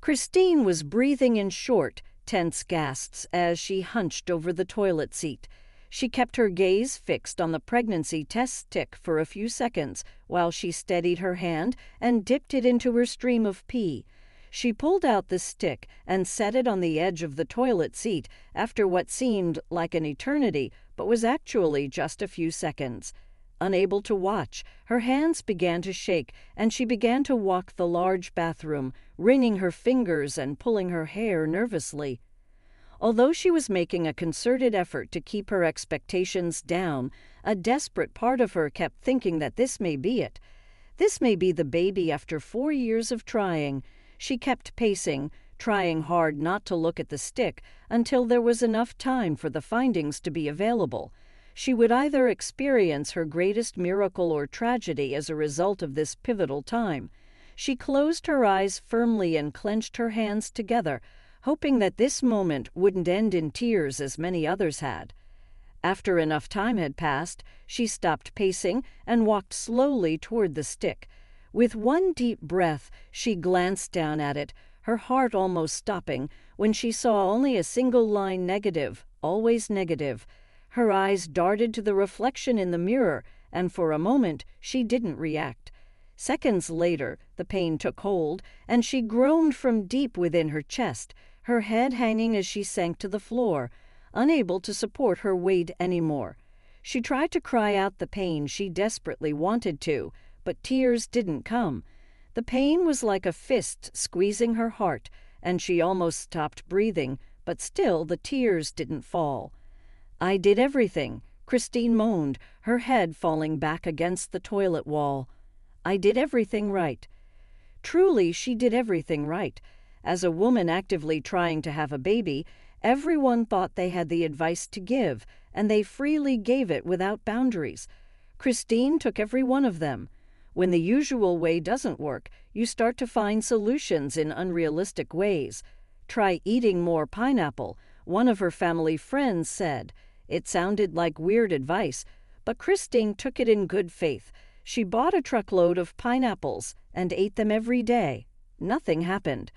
Christine was breathing in short, tense gasps as she hunched over the toilet seat. She kept her gaze fixed on the pregnancy test stick for a few seconds while she steadied her hand and dipped it into her stream of pee. She pulled out the stick and set it on the edge of the toilet seat after what seemed like an eternity, but was actually just a few seconds. Unable to watch, her hands began to shake, and she began to walk the large bathroom, wringing her fingers and pulling her hair nervously. Although she was making a concerted effort to keep her expectations down, a desperate part of her kept thinking that this may be it. This may be the baby after 4 years of trying. She kept pacing, trying hard not to look at the stick until there was enough time for the findings to be available. She would either experience her greatest miracle or tragedy as a result of this pivotal time. She closed her eyes firmly and clenched her hands together, hoping that this moment wouldn't end in tears as many others had. After enough time had passed, she stopped pacing and walked slowly toward the stick. With one deep breath, she glanced down at it, her heart almost stopping, when she saw only a single line negative, always negative. Her eyes darted to the reflection in the mirror, and for a moment she didn't react. Seconds later, the pain took hold, and she groaned from deep within her chest, her head hanging as she sank to the floor, unable to support her weight anymore. She tried to cry out the pain she desperately wanted to, but tears didn't come. The pain was like a fist squeezing her heart, and she almost stopped breathing, but still the tears didn't fall. "I did everything," Christine moaned, her head falling back against the toilet wall. "I did everything right." Truly, she did everything right. As a woman actively trying to have a baby, everyone thought they had the advice to give, and they freely gave it without boundaries. Christine took every one of them. When the usual way doesn't work, you start to find solutions in unrealistic ways. "Try eating more pineapple," one of her family friends said. It sounded like weird advice, but Christine took it in good faith. She bought a truckload of pineapples and ate them every day. Nothing happened.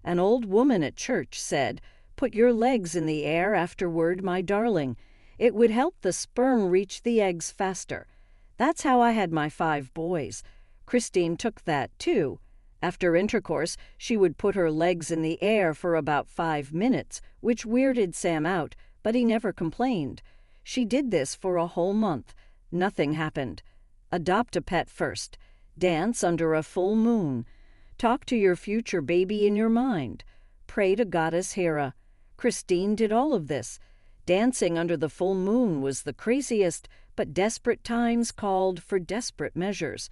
An old woman at church said, "Put your legs in the air afterward, my darling. It would help the sperm reach the eggs faster." That's how I had my 5 boys. Christine took that, too. After intercourse, she would put her legs in the air for about 5 minutes, which weirded Sam out, but he never complained. She did this for a whole month. Nothing happened. Adopt a pet first. Dance under a full moon. Talk to your future baby in your mind. Pray to Goddess Hera. Christine did all of this. Dancing under the full moon was the craziest, but desperate times called for desperate measures.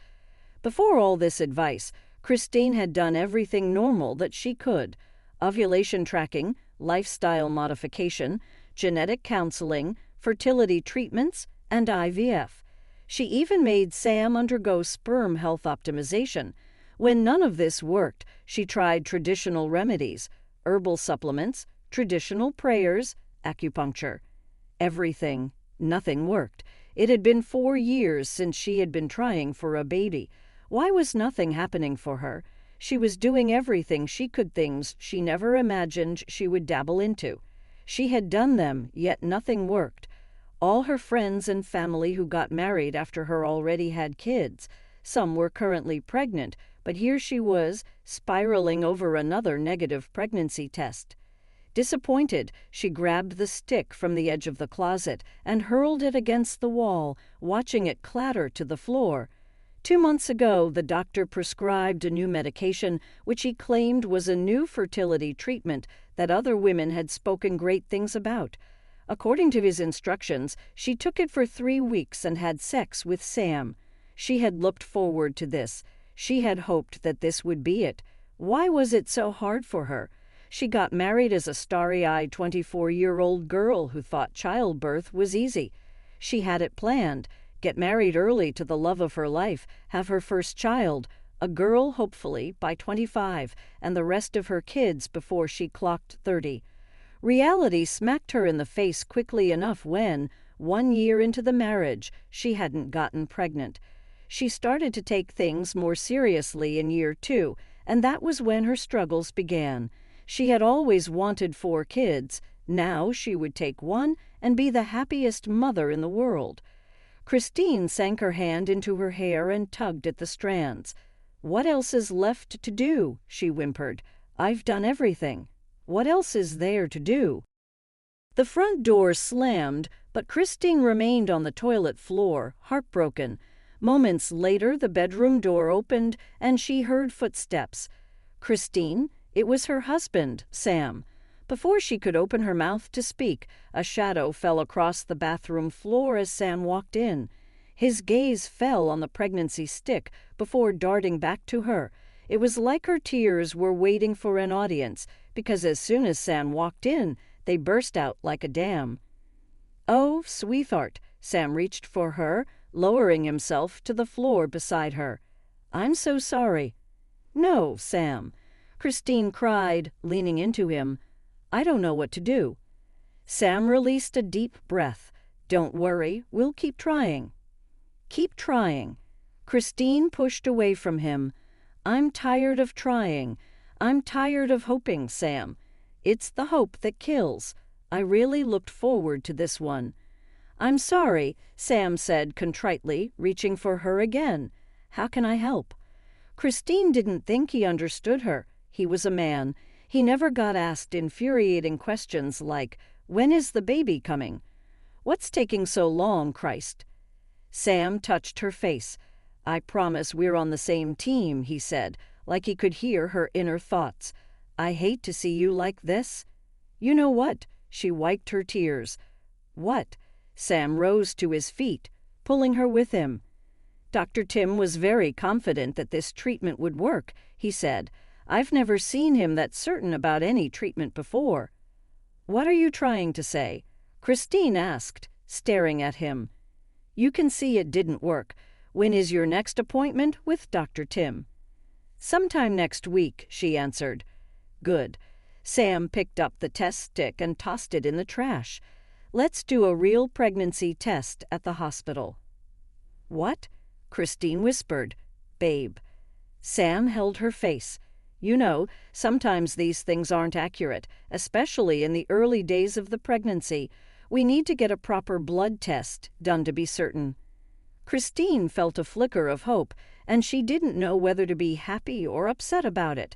Before all this advice, Christine had done everything normal that she could: ovulation tracking, lifestyle modification, genetic counseling, fertility treatments, and IVF. She even made Sam undergo sperm health optimization. When none of this worked, she tried traditional remedies, herbal supplements, traditional prayers, acupuncture. Everything. Nothing worked. It had been 4 years since she had been trying for a baby. Why was nothing happening for her? She was doing everything she could, things she never imagined she would dabble into. She had done them, yet nothing worked. All her friends and family who got married after her already had kids. Some were currently pregnant, but here she was, spiraling over another negative pregnancy test. Disappointed, she grabbed the stick from the edge of the closet and hurled it against the wall, watching it clatter to the floor. 2 months ago, the doctor prescribed a new medication, which he claimed was a new fertility treatment that other women had spoken great things about. According to his instructions, she took it for 3 weeks and had sex with Sam. She had looked forward to this. She had hoped that this would be it. Why was it so hard for her? She got married as a starry-eyed 24-year-old girl who thought childbirth was easy. She had it planned: get married early to the love of her life, have her first child, a girl hopefully by 25, and the rest of her kids before she clocked 30. Reality smacked her in the face quickly enough when, 1 year into the marriage, she hadn't gotten pregnant. She started to take things more seriously in year 2, and that was when her struggles began. She had always wanted 4 kids. Now she would take one and be the happiest mother in the world. Christine sank her hand into her hair and tugged at the strands. "What else is left to do?" she whimpered. "I've done everything. What else is there to do?" The front door slammed, but Christine remained on the toilet floor, heartbroken. Moments later, the bedroom door opened, and she heard footsteps. Christine? It was her husband, Sam. Before she could open her mouth to speak, a shadow fell across the bathroom floor as Sam walked in. His gaze fell on the pregnancy stick before darting back to her. It was like her tears were waiting for an audience, because as soon as Sam walked in, they burst out like a dam. "Oh, sweetheart," Sam reached for her, lowering himself to the floor beside her. "I'm so sorry." "No, Sam," Christine cried, leaning into him. "I don't know what to do." Sam released a deep breath. "Don't worry, we'll keep trying." "Keep trying." Christine pushed away from him. "I'm tired of trying. I'm tired of hoping, Sam. It's the hope that kills. I really looked forward to this one." "I'm sorry," Sam said contritely, reaching for her again. "How can I help?" Christine didn't think he understood her. He was a man. He never got asked infuriating questions like, "When is the baby coming?" "What's taking so long, Christ?" Sam touched her face. "I promise we're on the same team," he said, like he could hear her inner thoughts. "I hate to see you like this." "You know what?" She wiped her tears. "What?" Sam rose to his feet, pulling her with him. "Dr. Tim was very confident that this treatment would work," he said. "I've never seen him that certain about any treatment before." "What are you trying to say?" Christine asked, staring at him. "You can see it didn't work. When is your next appointment with Dr. Tim?" "Sometime next week," she answered. "Good." Sam picked up the test stick and tossed it in the trash. "Let's do a real pregnancy test at the hospital." "What?" Christine whispered. "Babe." Sam held her face. "You know, sometimes these things aren't accurate, especially in the early days of the pregnancy. We need to get a proper blood test done to be certain." Christine felt a flicker of hope, and she didn't know whether to be happy or upset about it.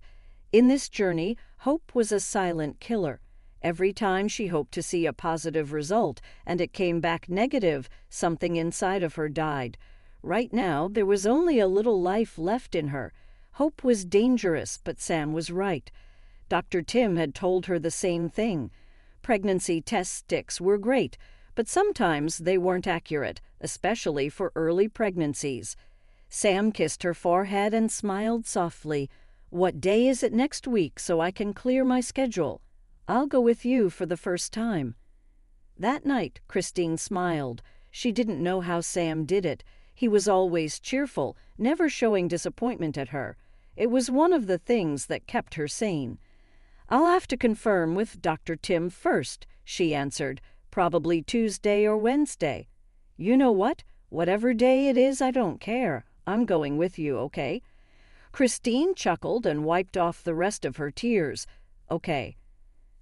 In this journey, hope was a silent killer. Every time she hoped to see a positive result and it came back negative, something inside of her died. Right now, there was only a little life left in her. Hope was dangerous, but Sam was right. Dr. Tim had told her the same thing. Pregnancy test sticks were great, but sometimes they weren't accurate, especially for early pregnancies. Sam kissed her forehead and smiled softly. "What day is it next week so I can clear my schedule? I'll go with you for the first time." That night, Christine smiled. She didn't know how Sam did it. He was always cheerful, never showing disappointment at her. It was one of the things that kept her sane. "I'll have to confirm with Dr. Tim first," she answered. "Probably Tuesday or Wednesday." "You know what? Whatever day it is, I don't care. I'm going with you, okay?" Christine chuckled and wiped off the rest of her tears. "Okay."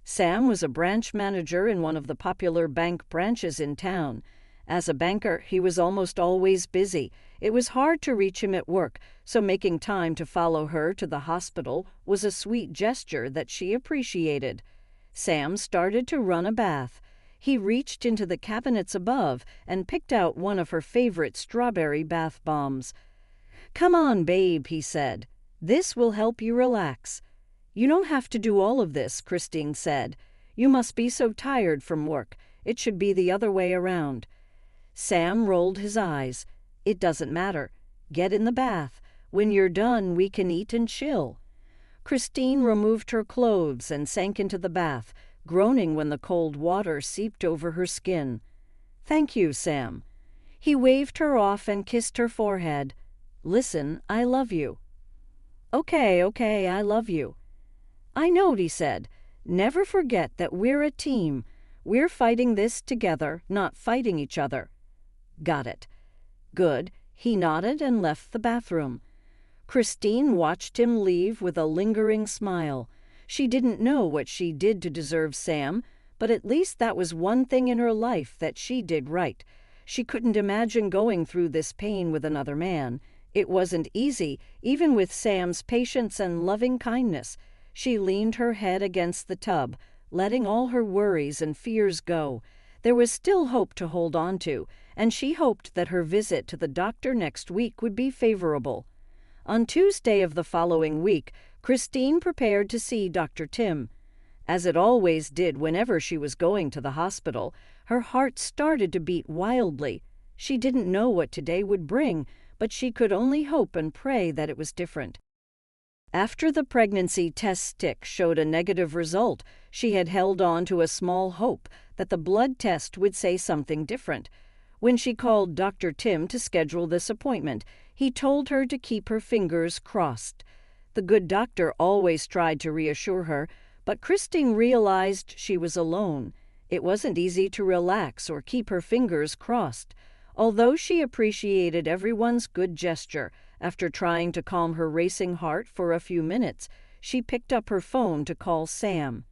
Sam was a branch manager in one of the popular bank branches in town. As a banker, he was almost always busy. It was hard to reach him at work, so making time to follow her to the hospital was a sweet gesture that she appreciated. Sam started to run a bath. He reached into the cabinets above and picked out one of her favorite strawberry bath bombs. "Come on, babe," he said. "This will help you relax." "You don't have to do all of this," Christine said. "You must be so tired from work. It should be the other way around." Sam rolled his eyes. "It doesn't matter. Get in the bath. When you're done, we can eat and chill." Christine removed her clothes and sank into the bath, groaning when the cold water seeped over her skin. "Thank you, Sam." He waved her off and kissed her forehead. "Listen, I love you." Okay, I love you." "I know," he said. "Never forget that we're a team. We're fighting this together, not fighting each other." "Got it." "Good." He nodded and left the bathroom. Christine watched him leave with a lingering smile. She didn't know what she did to deserve Sam, but at least that was one thing in her life that she did right. She couldn't imagine going through this pain with another man. It wasn't easy, even with Sam's patience and loving kindness. She leaned her head against the tub, letting all her worries and fears go. There was still hope to hold on to, and she hoped that her visit to the doctor next week would be favorable. On Tuesday of the following week, Christine prepared to see Dr. Tim. As it always did whenever she was going to the hospital, her heart started to beat wildly. She didn't know what today would bring, but she could only hope and pray that it was different. After the pregnancy test stick showed a negative result, she had held on to a small hope that the blood test would say something different. When she called Dr. Tim to schedule this appointment, he told her to keep her fingers crossed. The good doctor always tried to reassure her, but Christine realized she was alone. It wasn't easy to relax or keep her fingers crossed. Although she appreciated everyone's good gesture, after trying to calm her racing heart for a few minutes, she picked up her phone to call Sam.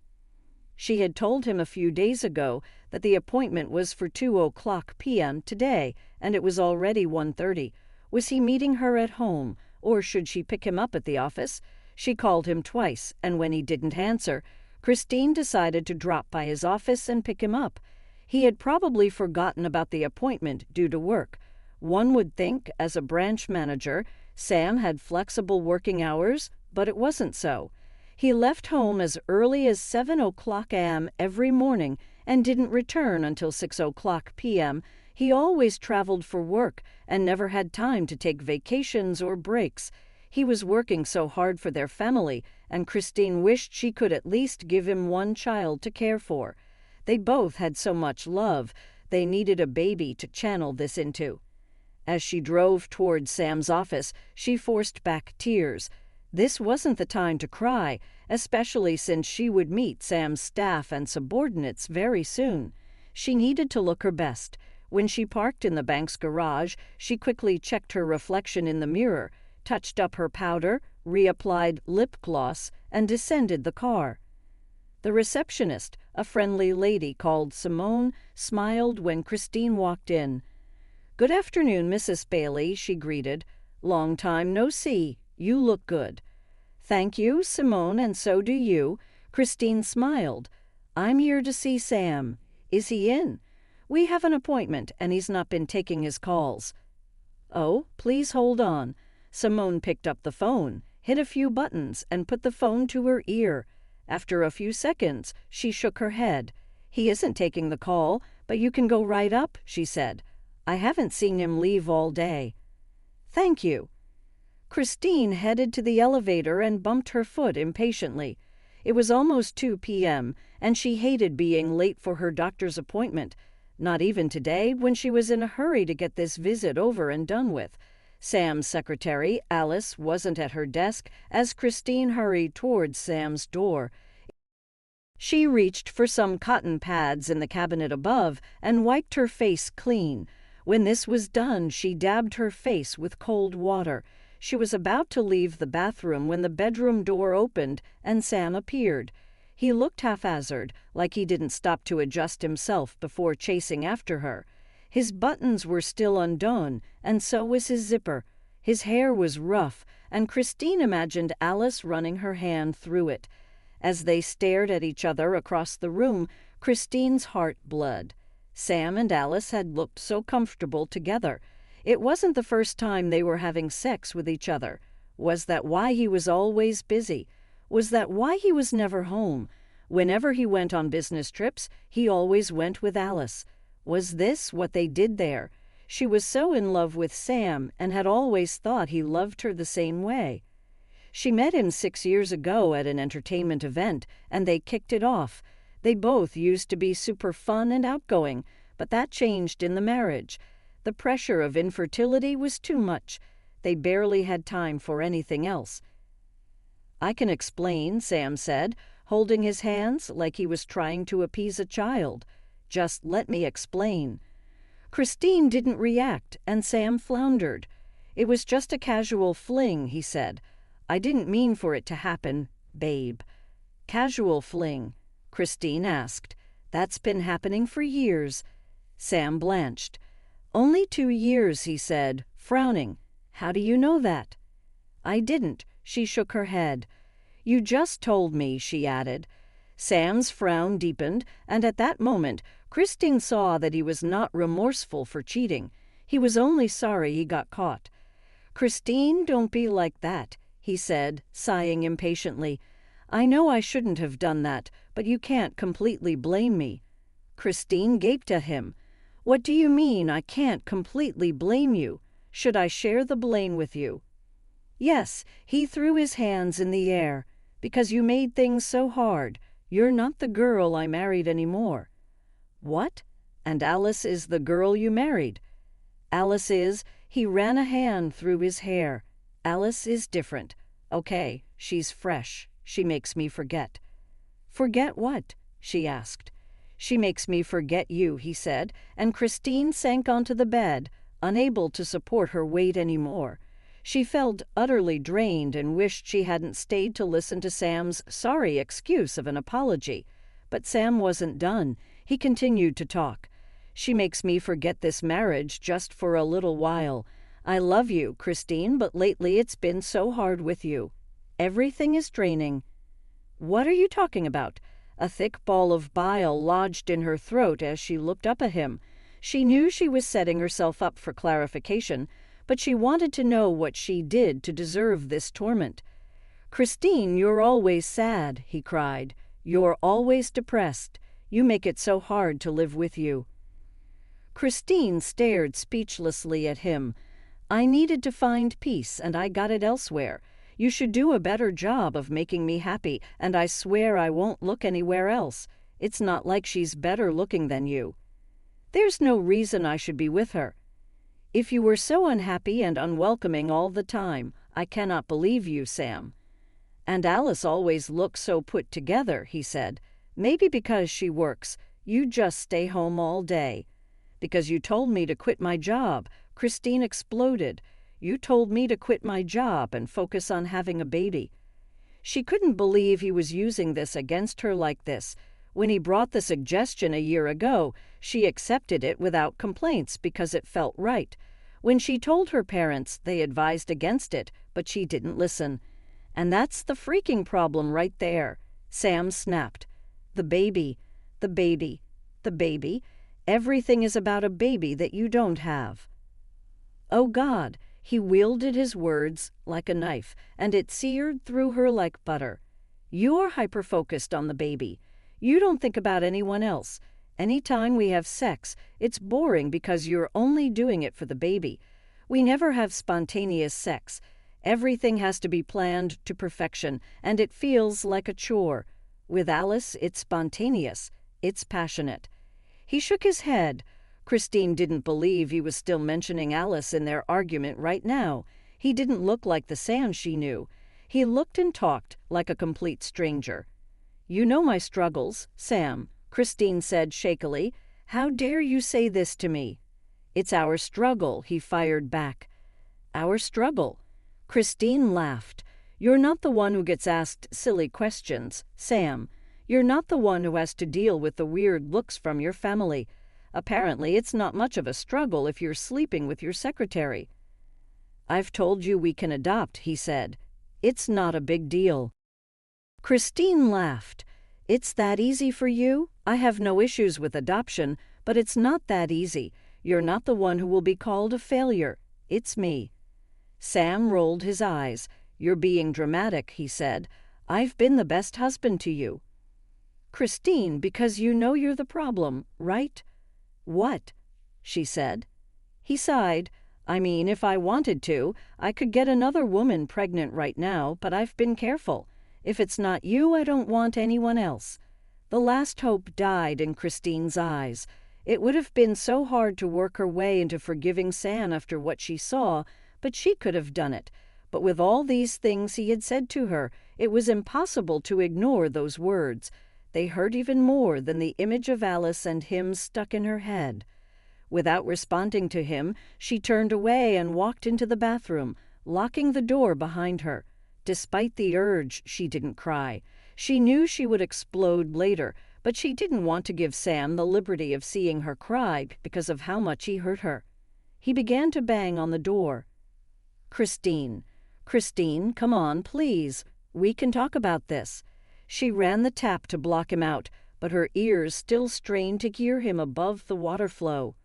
She had told him a few days ago that the appointment was for 2:00 p.m. today, and it was already 1:30. Was he meeting her at home, or should she pick him up at the office? She called him twice, and when he didn't answer, Christine decided to drop by his office and pick him up. He had probably forgotten about the appointment due to work. One would think, as a branch manager, Sam had flexible working hours, but it wasn't so. He left home as early as 7:00 a.m. every morning and didn't return until 6:00 p.m. He always traveled for work and never had time to take vacations or breaks. He was working so hard for their family, and Christine wished she could at least give him one child to care for. They both had so much love, they needed a baby to channel this into. As she drove toward Sam's office, she forced back tears. This wasn't the time to cry, especially since she would meet Sam's staff and subordinates very soon. She needed to look her best. When she parked in the bank's garage, she quickly checked her reflection in the mirror, touched up her powder, reapplied lip gloss, and descended the car. The receptionist, a friendly lady called Simone, smiled when Christine walked in. "Good afternoon, Mrs. Bailey," she greeted. "Long time no see. You look good." "Thank you, Simone, and so do you." Christine smiled. "I'm here to see Sam. Is he in?" "We have an appointment, and he's not been taking his calls." "Oh, please hold on." Simone picked up the phone, hit a few buttons, and put the phone to her ear. After a few seconds, she shook her head. "He isn't taking the call, but you can go right up," she said. "I haven't seen him leave all day." "Thank you." Christine headed to the elevator and bumped her foot impatiently. It was almost 2 p.m., and she hated being late for her doctor's appointment. Not even today, when she was in a hurry to get this visit over and done with. Sam's secretary, Alice, wasn't at her desk as Christine hurried towards Sam's door. She reached for some cotton pads in the cabinet above and wiped her face clean. When this was done, she dabbed her face with cold water. She was about to leave the bathroom when the bedroom door opened and Sam appeared. He looked haphazard, like he didn't stop to adjust himself before chasing after her. His buttons were still undone, and so was his zipper. His hair was rough, and Christine imagined Alice running her hand through it. As they stared at each other across the room, Christine's heart bled. Sam and Alice had looked so comfortable together. It wasn't the first time they were having sex with each other. Was that why he was always busy? Was that why he was never home? Whenever he went on business trips, he always went with Alice. Was this what they did there? She was so in love with Sam and had always thought he loved her the same way. She met him 6 years ago at an entertainment event, and they kicked it off. They both used to be super fun and outgoing, but that changed in the marriage. The pressure of infertility was too much. They barely had time for anything else. "I can explain," Sam said, holding his hands like he was trying to appease a child. "Just let me explain." Christine didn't react, and Sam floundered. It was just a casual fling, he said. I didn't mean for it to happen, babe. Casual fling? Christine asked. That's been happening for years. Sam blanched. Only 2 years, he said, frowning. How do you know that? I didn't. She shook her head. You just told me, she added. Sam's frown deepened, and at that moment, Christine saw that he was not remorseful for cheating. He was only sorry he got caught. Christine, don't be like that, he said, sighing impatiently. I know I shouldn't have done that, but you can't completely blame me. Christine gaped at him. What do you mean I can't completely blame you? Should I share the blame with you? Yes, he threw his hands in the air. Because you made things so hard. You're not the girl I married anymore. What? And Alice is the girl you married? Alice is. He ran a hand through his hair. Alice is different. Okay, she's fresh. She makes me forget. Forget what? She asked. She makes me forget you, he said, and Christine sank onto the bed, unable to support her weight anymore. She felt utterly drained and wished she hadn't stayed to listen to Sam's sorry excuse of an apology. But Sam wasn't done. He continued to talk. She makes me forget this marriage just for a little while. I love you, Christine, but lately it's been so hard with you. Everything is draining. What are you talking about? A thick ball of bile lodged in her throat as she looked up at him. She knew she was setting herself up for clarification, but she wanted to know what she did to deserve this torment. Christine, you're always sad, he cried. You're always depressed. You make it so hard to live with you. Christine stared speechlessly at him. I needed to find peace, and I got it elsewhere. You should do a better job of making me happy, and I swear I won't look anywhere else. It's not like she's better looking than you. There's no reason I should be with her. If you were so unhappy and unwelcoming all the time, I cannot believe you, Sam. And Alice always looks so put together, he said. Maybe because she works. You just stay home all day. Because you told me to quit my job, Christine exploded. You told me to quit my job and focus on having a baby. She couldn't believe he was using this against her like this. When he brought the suggestion a year ago, she accepted it without complaints because it felt right. When she told her parents, they advised against it, but she didn't listen. And that's the freaking problem right there. Sam snapped. The baby, the baby, the baby. Everything is about a baby that you don't have. Oh God, he wielded his words like a knife, and it seared through her like butter. You're hyper-focused on the baby. You don't think about anyone else. Any time we have sex, it's boring because you're only doing it for the baby. We never have spontaneous sex. Everything has to be planned to perfection, and it feels like a chore. With Alice, it's spontaneous. It's passionate. He shook his head. Christine didn't believe he was still mentioning Alice in their argument right now. He didn't look like the Sam she knew. He looked and talked like a complete stranger. You know my struggles, Sam, Christine said shakily. How dare you say this to me? It's our struggle, he fired back. Our struggle? Christine laughed. You're not the one who gets asked silly questions, Sam. You're not the one who has to deal with the weird looks from your family. Apparently, it's not much of a struggle if you're sleeping with your secretary. I've told you we can adopt, he said. It's not a big deal. Christine laughed. It's that easy for you? I have no issues with adoption, but it's not that easy. You're not the one who will be called a failure. It's me. Sam rolled his eyes. You're being dramatic, he said. I've been the best husband to you. Christine, because you know you're the problem, right? What? She said. He sighed. I mean, if I wanted to, I could get another woman pregnant right now, but I've been careful. If it's not you, I don't want anyone else. The last hope died in Christine's eyes. It would have been so hard to work her way into forgiving Sam after what she saw, but she could have done it. But with all these things he had said to her, it was impossible to ignore those words. They hurt even more than the image of Alice and him stuck in her head. Without responding to him, she turned away and walked into the bathroom, locking the door behind her. Despite the urge, she didn't cry. She knew she would explode later, but she didn't want to give Sam the liberty of seeing her cry because of how much he hurt her. He began to bang on the door. Christine, come on, please. We can talk about this." She ran the tap to block him out, but her ears still strained to hear him above the water flow.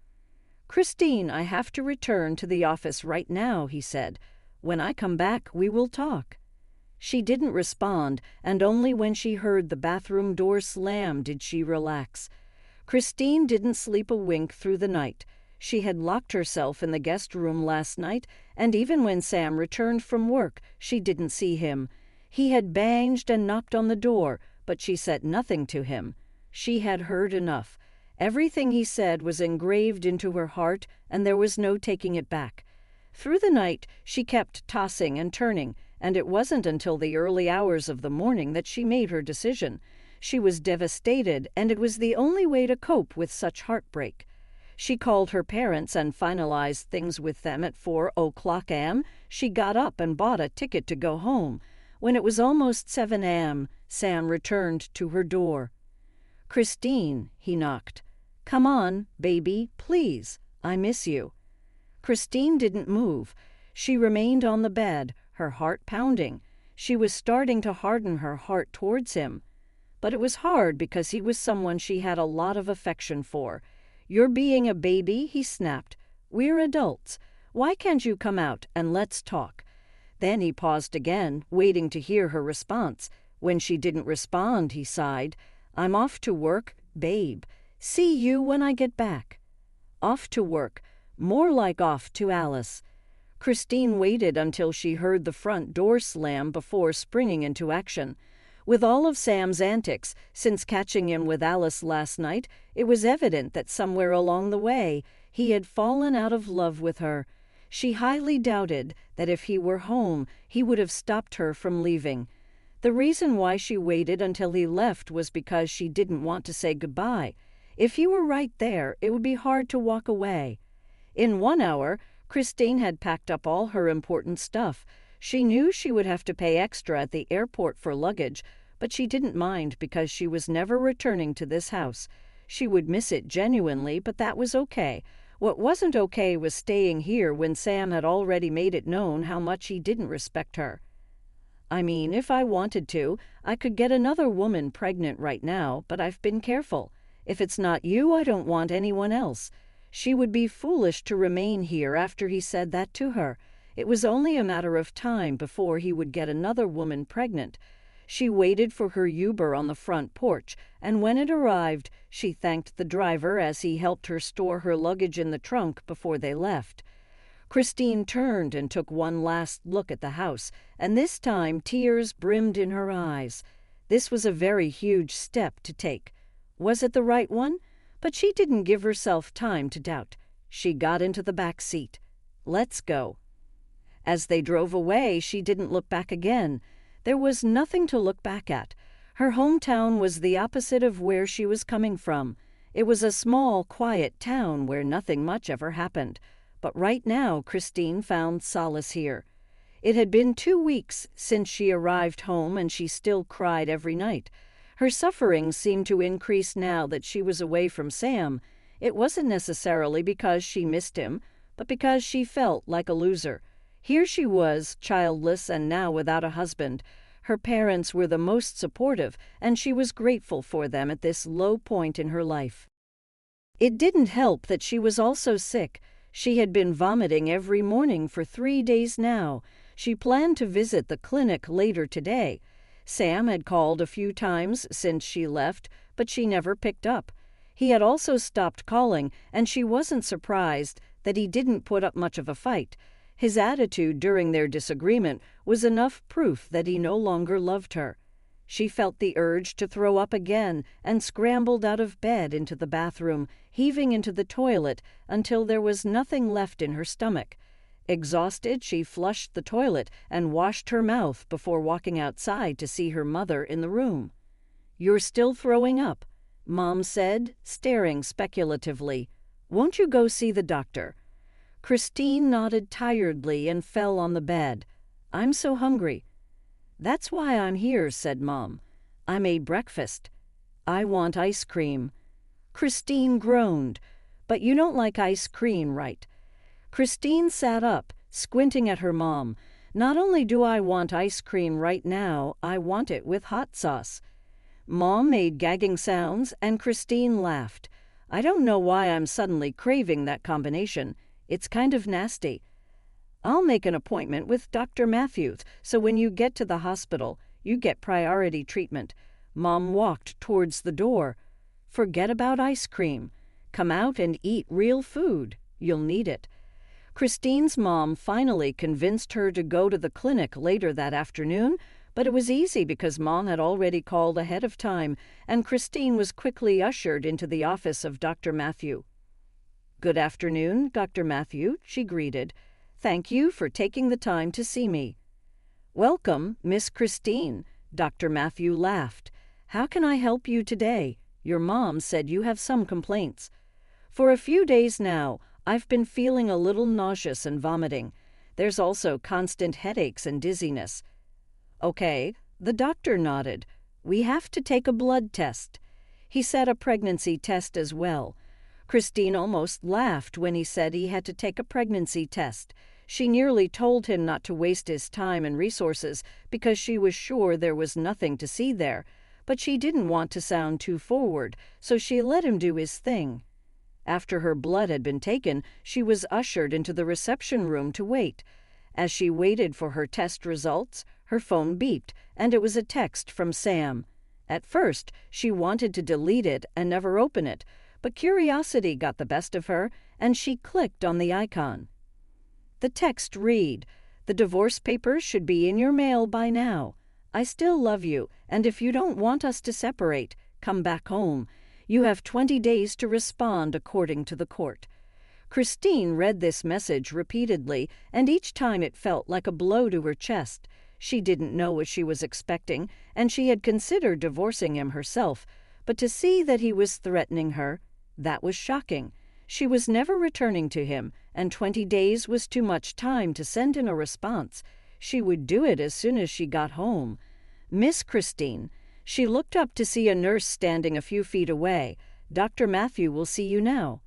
"Christine, I have to return to the office right now," he said. "When I come back, we will talk." She didn't respond, and only when she heard the bathroom door slam did she relax. Christine didn't sleep a wink through the night. She had locked herself in the guest room last night, and even when Sam returned from work, she didn't see him. He had banged and knocked on the door, but she said nothing to him. She had heard enough. Everything he said was engraved into her heart, and there was no taking it back. Through the night, she kept tossing and turning, and it wasn't until the early hours of the morning that she made her decision. She was devastated, and it was the only way to cope with such heartbreak. She called her parents and finalized things with them at 4:00 a.m. She got up and bought a ticket to go home. When it was almost 7 a.m., Sam returned to her door. "Christine," he knocked. "Come on, baby, please. I miss you." Christine didn't move. She remained on the bed, her heart pounding. She was starting to harden her heart towards him. But it was hard because he was someone she had a lot of affection for. "You're being a baby," he snapped. "We're adults. Why can't you come out and let's talk?" Then he paused again, waiting to hear her response. When she didn't respond, he sighed. "I'm off to work, babe. See you when I get back." Off to work. More like off to Alice. Christine waited until she heard the front door slam before springing into action. With all of Sam's antics, since catching him with Alice last night, it was evident that somewhere along the way he had fallen out of love with her. She highly doubted that if he were home, he would have stopped her from leaving. The reason why she waited until he left was because she didn't want to say goodbye. If he were right there, it would be hard to walk away. In 1 hour, Christine had packed up all her important stuff. She knew she would have to pay extra at the airport for luggage, but she didn't mind because she was never returning to this house. She would miss it genuinely, but that was okay. What wasn't okay was staying here when Sam had already made it known how much he didn't respect her. "I mean, if I wanted to, I could get another woman pregnant right now, but I've been careful. If it's not you, I don't want anyone else." She would be foolish to remain here after he said that to her. It was only a matter of time before he would get another woman pregnant. She waited for her Uber on the front porch, and when it arrived, she thanked the driver as he helped her store her luggage in the trunk before they left. Christine turned and took one last look at the house, and this time tears brimmed in her eyes. This was a very huge step to take. Was it the right one? But she didn't give herself time to doubt. She got into the back seat. "Let's go." As they drove away, she didn't look back again. There was nothing to look back at. Her hometown was the opposite of where she was coming from. It was a small, quiet town where nothing much ever happened. But right now, Christine found solace here. It had been 2 weeks since she arrived home, and she still cried every night. Her suffering seemed to increase now that she was away from Sam. It wasn't necessarily because she missed him, but because she felt like a loser. Here she was, childless and now without a husband. Her parents were the most supportive, and she was grateful for them at this low point in her life. It didn't help that she was also sick. She had been vomiting every morning for 3 days now. She planned to visit the clinic later today. Sam had called a few times since she left, but she never picked up. He had also stopped calling, and she wasn't surprised that he didn't put up much of a fight. His attitude during their disagreement was enough proof that he no longer loved her. She felt the urge to throw up again and scrambled out of bed into the bathroom, heaving into the toilet until there was nothing left in her stomach. Exhausted, she flushed the toilet and washed her mouth before walking outside to see her mother in the room. "You're still throwing up," Mom said, staring speculatively. Won't you go see the doctor?" Christine nodded tiredly and fell on the bed. "I'm so hungry." "That's why I'm here," said Mom. "I made breakfast." "I want ice cream." Christine groaned. "But you don't like ice cream, right?" Christine sat up, squinting at her mom. "Not only do I want ice cream right now, I want it with hot sauce." Mom made gagging sounds, and Christine laughed. "I don't know why I'm suddenly craving that combination. It's kind of nasty." "I'll make an appointment with Dr. Matthews, so when you get to the hospital, you get priority treatment." Mom walked towards the door. "Forget about ice cream. Come out and eat real food. You'll need it." Christine's mom finally convinced her to go to the clinic later that afternoon, but it was easy because Mom had already called ahead of time, and Christine was quickly ushered into the office of Dr. Matthew. "Good afternoon, Dr. Matthew," she greeted. "Thank you for taking the time to see me." "Welcome, Miss Christine," Dr. Matthew laughed. "How can I help you today? Your mom said you have some complaints." "For a few days now, I've been feeling a little nauseous and vomiting. There's also constant headaches and dizziness." "Okay," the doctor nodded. "We have to take a blood test." He said a pregnancy test as well. Christine almost laughed when he said he had to take a pregnancy test. She nearly told him not to waste his time and resources because she was sure there was nothing to see there, but she didn't want to sound too forward, so she let him do his thing. After her blood had been taken, she was ushered into the reception room to wait. As she waited for her test results, her phone beeped, and it was a text from Sam. At first, she wanted to delete it and never open it, but curiosity got the best of her, and she clicked on the icon. The text read, "The divorce papers should be in your mail by now. I still love you, and if you don't want us to separate, come back home. You have 20 days to respond according to the court." Christine read this message repeatedly, and each time it felt like a blow to her chest. She didn't know what she was expecting, and she had considered divorcing him herself, but to see that he was threatening her, that was shocking. She was never returning to him, and 20 days was too much time to send in a response. She would do it as soon as she got home. "Miss Christine." She looked up to see a nurse standing a few feet away. "Dr. Matthew will see you now."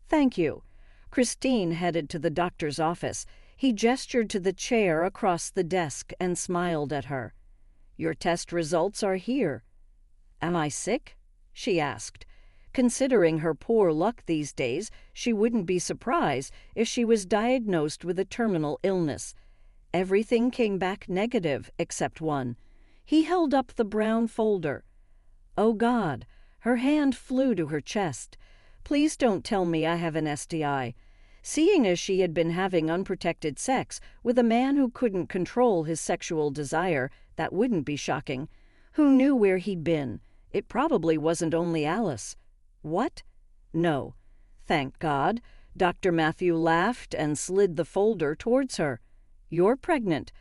"Thank you." Christine headed to the doctor's office. He gestured to the chair across the desk and smiled at her. "Your test results are here." "Am I sick?" she asked. Considering her poor luck these days, she wouldn't be surprised if she was diagnosed with a terminal illness. Everything came back negative except one. He held up the brown folder. "Oh God," her hand flew to her chest. "Please don't tell me I have an STI." Seeing as she had been having unprotected sex with a man who couldn't control his sexual desire, that wouldn't be shocking. Who knew where he'd been? It probably wasn't only Alice. "What?" "No." "Thank God." Dr. Matthew laughed and slid the folder towards her. "You're pregnant."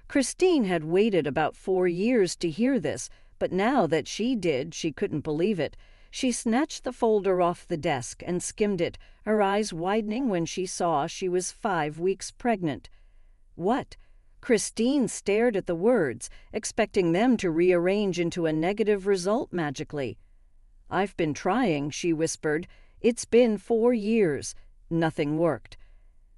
Christine had waited about 4 years to hear this, but now that she did, she couldn't believe it. She snatched the folder off the desk and skimmed it, her eyes widening when she saw she was 5 weeks pregnant. "What?" Christine stared at the words, expecting them to rearrange into a negative result magically. "I've been trying," she whispered. "It's been 4 years. Nothing worked."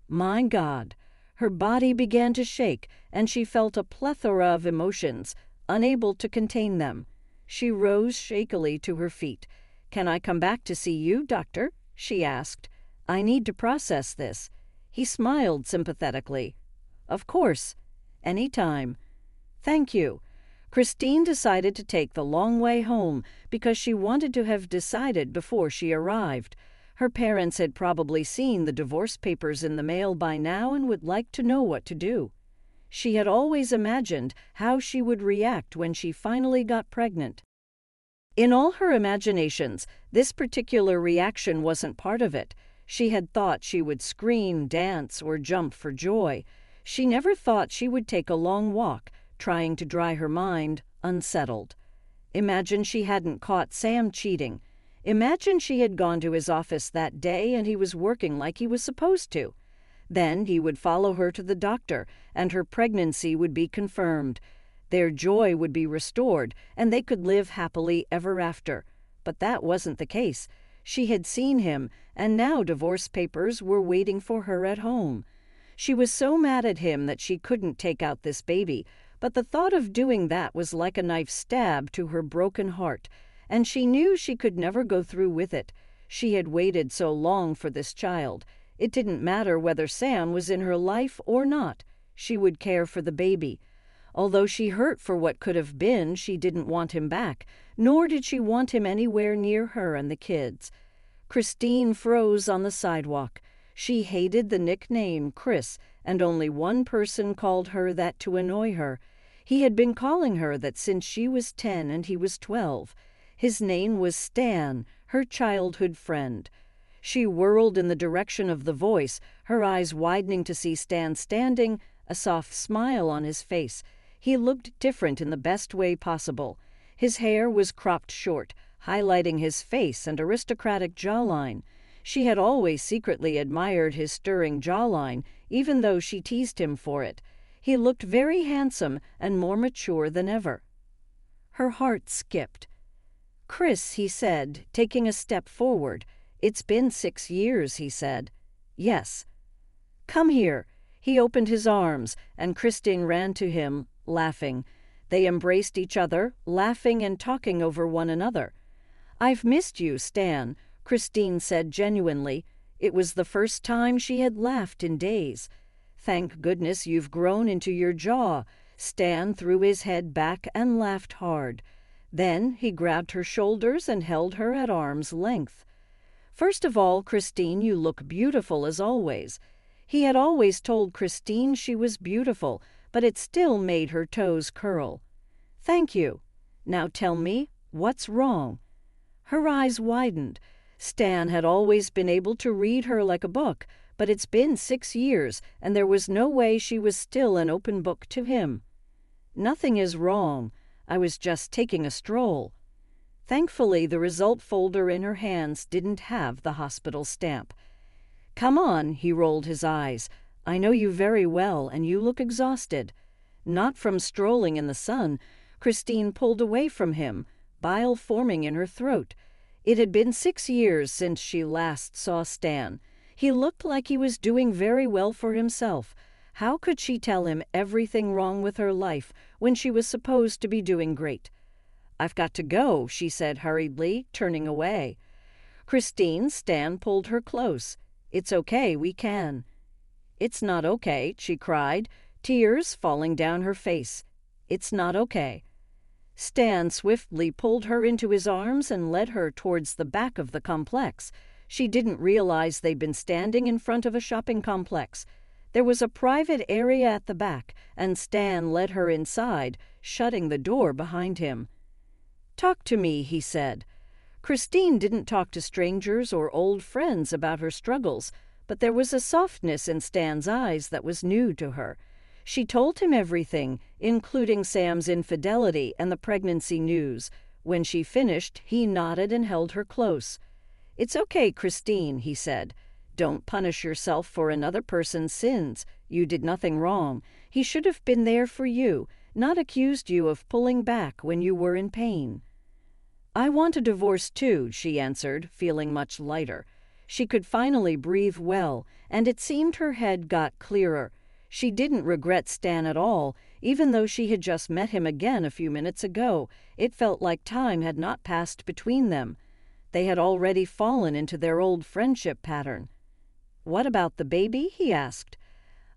My God. Her body began to shake, and she felt a plethora of emotions, unable to contain them. She rose shakily to her feet. "Can I come back to see you, doctor?" she asked. "I need to process this." He smiled sympathetically. "Of course. Any time." "Thank you." Christine decided to take the long way home because she wanted to have decided before she arrived. Her parents had probably seen the divorce papers in the mail by now and would like to know what to do. She had always imagined how she would react when she finally got pregnant. In all her imaginations, this particular reaction wasn't part of it. She had thought she would scream, dance, or jump for joy. She never thought she would take a long walk, trying to dry her mind, unsettled. Imagine she hadn't caught Sam cheating. Imagine she had gone to his office that day and he was working like he was supposed to. Then he would follow her to the doctor, and her pregnancy would be confirmed. Their joy would be restored, and they could live happily ever after. But that wasn't the case. She had seen him, and now divorce papers were waiting for her at home. She was so mad at him that she couldn't take out this baby, but the thought of doing that was like a knife stab to her broken heart, and she knew she could never go through with it. She had waited so long for this child. It didn't matter whether Sam was in her life or not. She would care for the baby. Although she hurt for what could have been, she didn't want him back, nor did she want him anywhere near her and the kids. Christine froze on the sidewalk. She hated the nickname Chris, and only one person called her that to annoy her. He had been calling her that since she was 10 and he was 12. His name was Stan, her childhood friend. She whirled in the direction of the voice, her eyes widening to see Stan standing, a soft smile on his face. He looked different in the best way possible. His hair was cropped short, highlighting his face and aristocratic jawline. She had always secretly admired his stirring jawline, even though she teased him for it. He looked very handsome and more mature than ever. Her heart skipped. "Chris," he said, taking a step forward. "It's been 6 years," he said. "Yes." "Come here." He opened his arms, and Christine ran to him, laughing. They embraced each other, laughing and talking over one another. "I've missed you, Stan," Christine said genuinely. It was the first time she had laughed in days. "Thank goodness you've grown into your jaw." Stan threw his head back and laughed hard. Then he grabbed her shoulders and held her at arm's length. "First of all, Christine, you look beautiful as always." He had always told Christine she was beautiful, but it still made her toes curl. "Thank you. Now tell me, what's wrong?" Her eyes widened. Stan had always been able to read her like a book, but it's been 6 years, and there was no way she was still an open book to him. "Nothing is wrong. I was just taking a stroll." Thankfully, the result folder in her hands didn't have the hospital stamp. "Come on," he rolled his eyes. "I know you very well, and you look exhausted." Not from strolling in the sun. Christine pulled away from him, bile forming in her throat. It had been 6 years since she last saw Stan. He looked like he was doing very well for himself. How could she tell him everything wrong with her life when she was supposed to be doing great? "I've got to go," she said hurriedly, turning away. "Christine," Stan pulled her close. "It's okay, we can." "It's not okay," she cried, tears falling down her face. "It's not okay." Stan swiftly pulled her into his arms and led her towards the back of the complex. She didn't realize they'd been standing in front of a shopping complex. There was a private area at the back, and Stan led her inside, shutting the door behind him. "Talk to me," he said. Christine didn't talk to strangers or old friends about her struggles, but there was a softness in Stan's eyes that was new to her. She told him everything, including Sam's infidelity and the pregnancy news. When she finished, he nodded and held her close. "It's okay, Christine," he said. "Don't punish yourself for another person's sins. You did nothing wrong. He should have been there for you, not accused you of pulling back when you were in pain." "I want a divorce too," she answered, feeling much lighter. She could finally breathe well, and it seemed her head got clearer. She didn't regret Stan at all, even though she had just met him again a few minutes ago. It felt like time had not passed between them. They had already fallen into their old friendship pattern. "What about the baby?" he asked.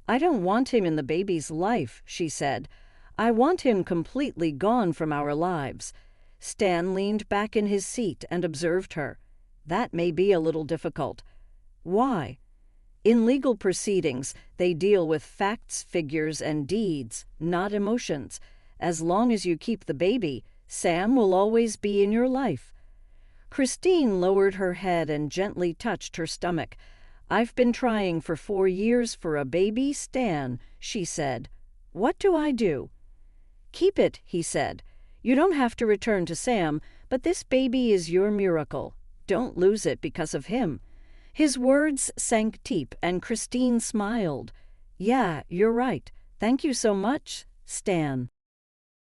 "I don't want him in the baby's life," she said. "I want him completely gone from our lives." Stan leaned back in his seat and observed her. "That may be a little difficult." "Why?" "In legal proceedings, they deal with facts, figures, and deeds, not emotions. As long as you keep the baby, Sam will always be in your life." Christine lowered her head and gently touched her stomach. "I've been trying for 4 years for a baby, Stan," she said. "What do I do?" "Keep it," he said. "You don't have to return to Sam, but this baby is your miracle. Don't lose it because of him." His words sank deep, and Christine smiled. "Yeah, you're right. Thank you so much, Stan."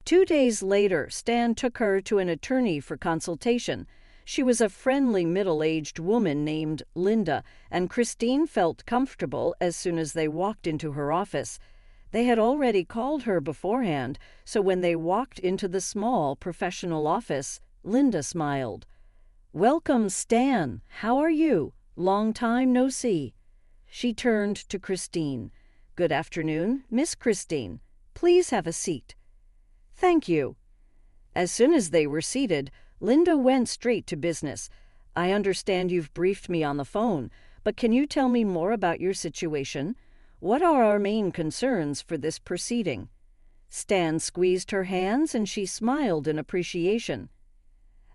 2 days later, Stan took her to an attorney for consultation. She was a friendly middle-aged woman named Linda, and Christine felt comfortable as soon as they walked into her office. They had already called her beforehand, so when they walked into the small professional office, Linda smiled. "Welcome, Stan. How are you? Long time no see." She turned to Christine. "Good afternoon, Miss Christine. Please have a seat." "Thank you." As soon as they were seated, Linda went straight to business. "I understand you've briefed me on the phone, but can you tell me more about your situation? What are our main concerns for this proceeding?" Stan squeezed her hands and she smiled in appreciation.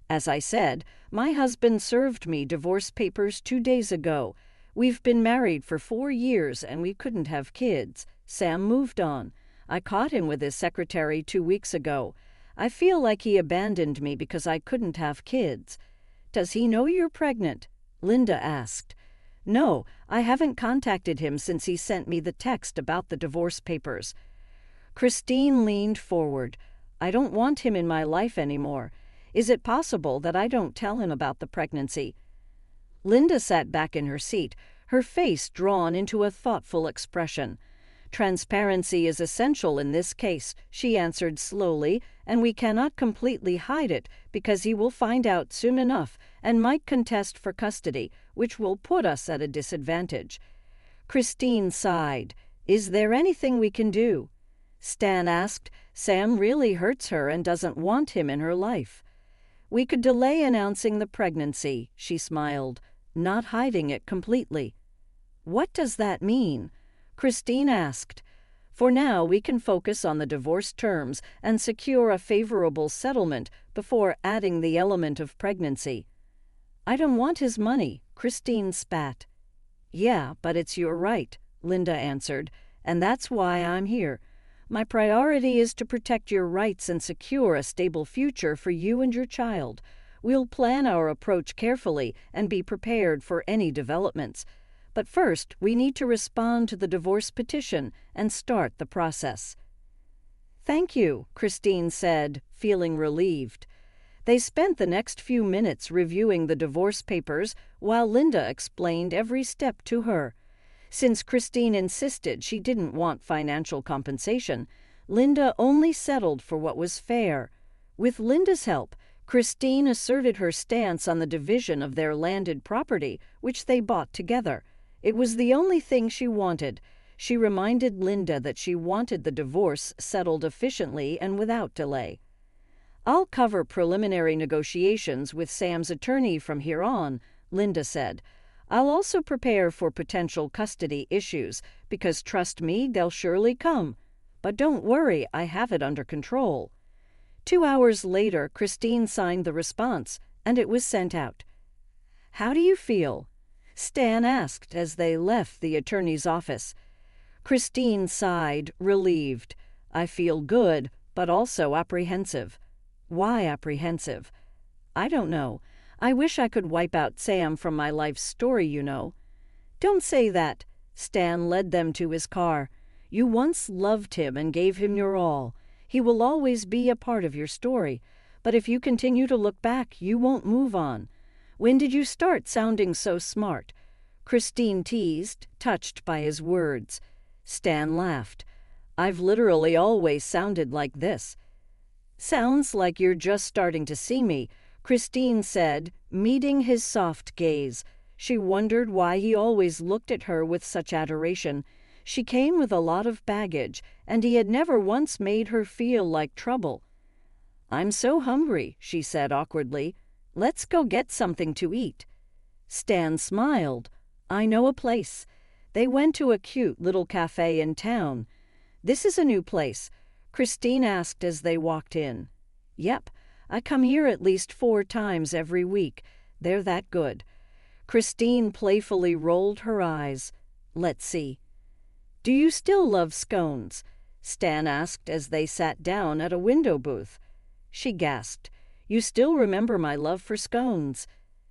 "As I said, my husband served me divorce papers 2 days ago. We've been married for 4 years and we couldn't have kids. Sam moved on. I caught him with his secretary 2 weeks ago. I feel like he abandoned me because I couldn't have kids." "Does he know you're pregnant?" Linda asked. "No, I haven't contacted him since he sent me the text about the divorce papers." Christine leaned forward. "I don't want him in my life anymore. Is it possible that I don't tell him about the pregnancy?" Linda sat back in her seat, her face drawn into a thoughtful expression. "Transparency is essential in this case," she answered slowly, "and we cannot completely hide it because he will find out soon enough and might contest for custody, which will put us at a disadvantage." Christine sighed. "Is there anything we can do?" Stan asked. "Sam really hurts her and doesn't want him in her life." "We could delay announcing the pregnancy," she smiled, "not hiding it completely." "What does that mean?" Christine asked. "For now, we can focus on the divorce terms and secure a favorable settlement before adding the element of pregnancy." "I don't want his money," Christine spat. "Yeah, but it's your right," Linda answered, "and that's why I'm here. My priority is to protect your rights and secure a stable future for you and your child. We'll plan our approach carefully and be prepared for any developments. But first, we need to respond to the divorce petition and start the process." "Thank you," Christine said, feeling relieved. They spent the next few minutes reviewing the divorce papers while Linda explained every step to her. Since Christine insisted she didn't want financial compensation, Linda only settled for what was fair. With Linda's help, Christine asserted her stance on the division of their landed property, which they bought together. It was the only thing she wanted. She reminded Linda that she wanted the divorce settled efficiently and without delay. "I'll cover preliminary negotiations with Sam's attorney from here on," Linda said. "I'll also prepare for potential custody issues, because trust me, they'll surely come. But don't worry, I have it under control." 2 hours later, Christine signed the response, and it was sent out. "How do you feel?" Stan asked as they left the attorney's office. Christine sighed, relieved. "I feel good, but also apprehensive." "Why apprehensive?" "I don't know. I wish I could wipe out Sam from my life's story, you know." "Don't say that." Stan led them to his car. "You once loved him and gave him your all. He will always be a part of your story. But if you continue to look back, you won't move on. When did you start sounding so smart?" Christine teased, touched by his words. Stan laughed. "I've literally always sounded like this." "Sounds like you're just starting to see me," Christine said, meeting his soft gaze. She wondered why he always looked at her with such adoration. She came with a lot of baggage, and he had never once made her feel like trouble. "I'm so hungry," she said awkwardly. "Let's go get something to eat." Stan smiled. "I know a place." They went to a cute little cafe in town. "This is a new place?" Christine asked as they walked in. "Yep, I come here at least 4 times every week. They're that good." Christine playfully rolled her eyes. "Let's see." "Do you still love scones?" Stan asked as they sat down at a window booth. She gasped. "You still remember my love for scones?"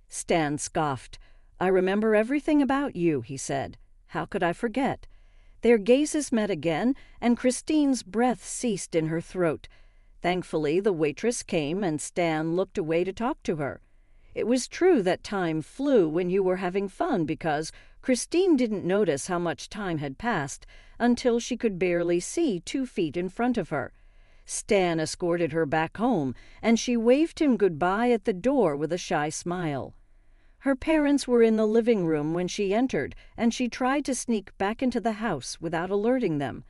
Stan scoffed. "I remember everything about you," he said. "How could I forget?" Their gazes met again, and Christine's breath ceased in her throat. Thankfully, the waitress came, and Stan looked away to talk to her. It was true that time flew when you were having fun, because Christine didn't notice how much time had passed until she could barely see 2 feet in front of her. Stan escorted her back home, and she waved him goodbye at the door with a shy smile. Her parents were in the living room when she entered, and she tried to sneak back into the house without alerting them.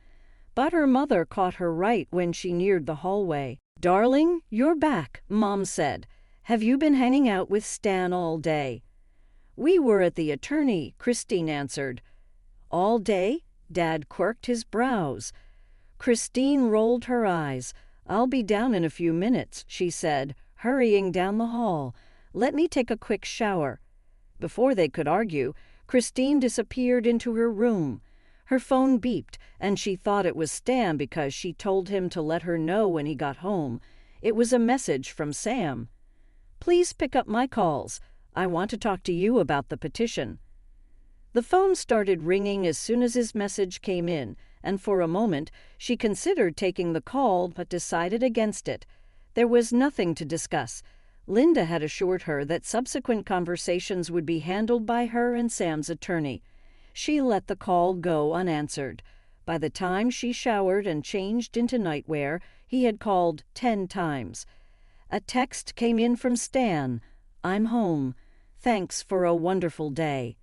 But her mother caught her right when she neared the hallway. "Darling, you're back," Mom said. "Have you been hanging out with Stan all day?" "We were at the attorney," Christine answered. "All day?" Dad quirked his brows. Christine rolled her eyes. "I'll be down in a few minutes," she said, hurrying down the hall. "Let me take a quick shower." Before they could argue, Christine disappeared into her room. Her phone beeped, and she thought it was Stan because she told him to let her know when he got home. It was a message from Sam. "Please pick up my calls. I want to talk to you about the petition." The phone started ringing as soon as his message came in, and for a moment she considered taking the call but decided against it. There was nothing to discuss. Linda had assured her that subsequent conversations would be handled by her and Sam's attorney. She let the call go unanswered. By the time she showered and changed into nightwear, he had called 10 times. A text came in from Stan. "I'm home. Thanks for a wonderful day."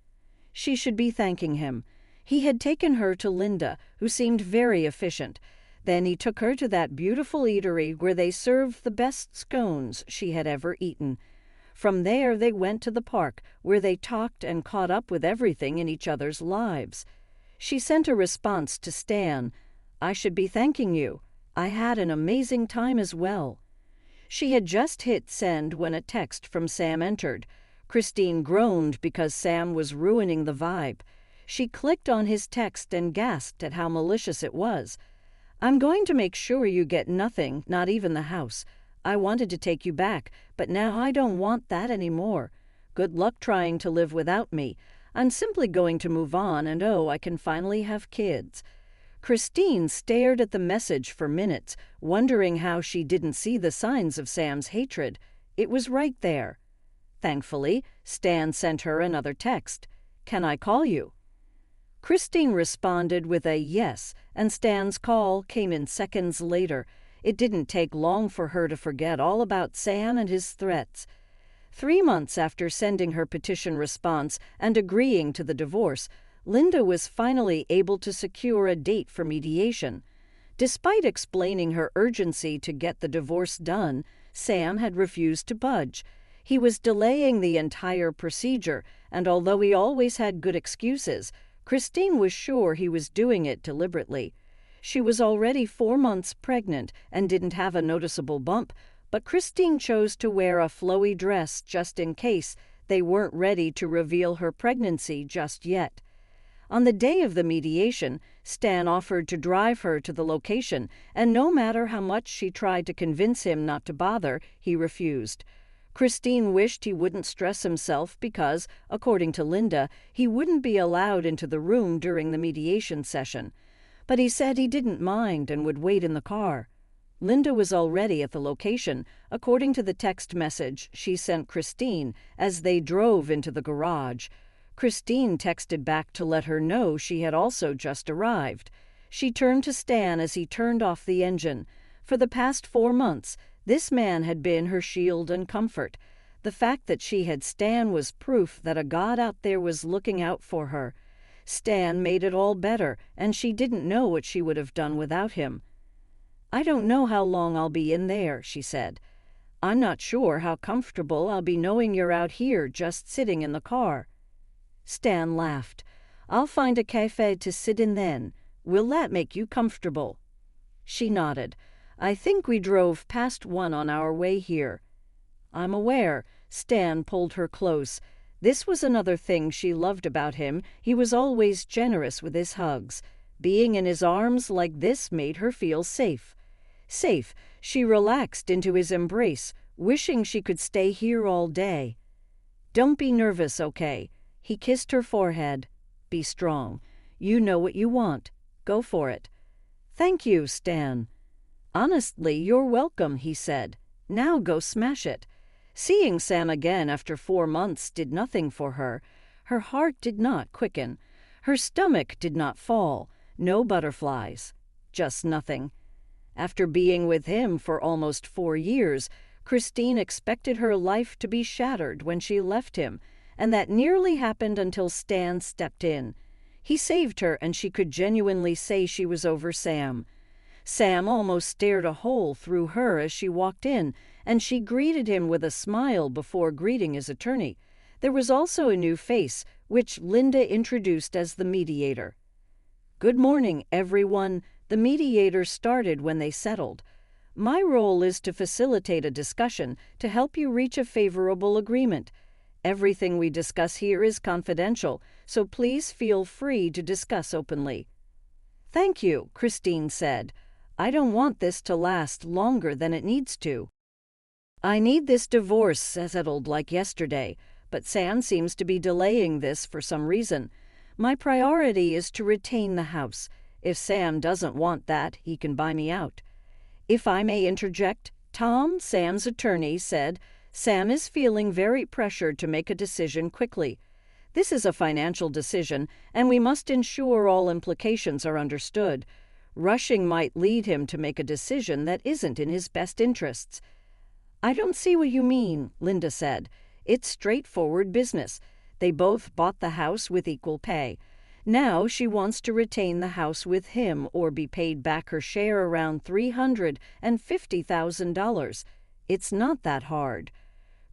She should be thanking him. He had taken her to Linda, who seemed very efficient. Then he took her to that beautiful eatery where they served the best scones she had ever eaten. From there they went to the park, where they talked and caught up with everything in each other's lives. She sent a response to Stan. "I should be thanking you. I had an amazing time as well." She had just hit send when a text from Sam entered. Christine groaned because Sam was ruining the vibe. She clicked on his text and gasped at how malicious it was. "I'm going to make sure you get nothing, not even the house. I wanted to take you back, but now I don't want that anymore. Good luck trying to live without me. I'm simply going to move on, and I can finally have kids." Christine stared at the message for minutes, wondering how she didn't see the signs of Sam's hatred. It was right there. Thankfully, Stan sent her another text. "Can I call you?" Christine responded with a yes, and Stan's call came in seconds later. It didn't take long for her to forget all about Sam and his threats. 3 months after sending her petition response and agreeing to the divorce, Linda was finally able to secure a date for mediation. Despite explaining her urgency to get the divorce done, Sam had refused to budge. He was delaying the entire procedure, and although he always had good excuses, Christine was sure he was doing it deliberately. She was already 4 months pregnant and didn't have a noticeable bump, but Christine chose to wear a flowy dress just in case they weren't ready to reveal her pregnancy just yet. On the day of the mediation, Stan offered to drive her to the location, and no matter how much she tried to convince him not to bother, he refused. Christine wished he wouldn't stress himself because, according to Linda, he wouldn't be allowed into the room during the mediation session. But he said he didn't mind and would wait in the car. Linda was already at the location, according to the text message she sent Christine as they drove into the garage. Christine texted back to let her know she had also just arrived. She turned to Stan as he turned off the engine. For the past 4 months, this man had been her shield and comfort. The fact that she had Stan was proof that a God out there was looking out for her. Stan made it all better, and she didn't know what she would have done without him. "I don't know how long I'll be in there," she said. "I'm not sure how comfortable I'll be knowing you're out here just sitting in the car." Stan laughed. "I'll find a cafe to sit in then. Will that make you comfortable?" She nodded. "I think we drove past one on our way here." "I'm aware." Stan pulled her close. This was another thing she loved about him. He was always generous with his hugs. Being in his arms like this made her feel safe. Safe, she relaxed into his embrace, wishing she could stay here all day. Don't be nervous, okay? He kissed her forehead. Be strong. You know what you want. Go for it. Thank you, Stan. Honestly, you're welcome, he said. Now go smash it. Seeing Sam again after 4 months did nothing for her. Her heart did not quicken. Her stomach did not fall. No butterflies. Just nothing. After being with him for almost 4 years, Christine expected her life to be shattered when she left him, and that nearly happened until Stan stepped in. He saved her, and she could genuinely say she was over Sam. Sam almost stared a hole through her as she walked in, and she greeted him with a smile before greeting his attorney. There was also a new face, which Linda introduced as the mediator. Good morning, everyone. The mediator started when they settled. My role is to facilitate a discussion to help you reach a favorable agreement. Everything we discuss here is confidential, so please feel free to discuss openly. Thank you, Christine said. I don't want this to last longer than it needs to. I need this divorce settled like yesterday, but Sam seems to be delaying this for some reason. My priority is to retain the house. If Sam doesn't want that, he can buy me out. If I may interject, Tom, Sam's attorney, said, Sam is feeling very pressured to make a decision quickly. This is a financial decision, and we must ensure all implications are understood. Rushing might lead him to make a decision that isn't in his best interests. I don't see what you mean, Linda said. It's straightforward business. They both bought the house with equal pay. Now she wants to retain the house with him or be paid back her share around $350,000. It's not that hard.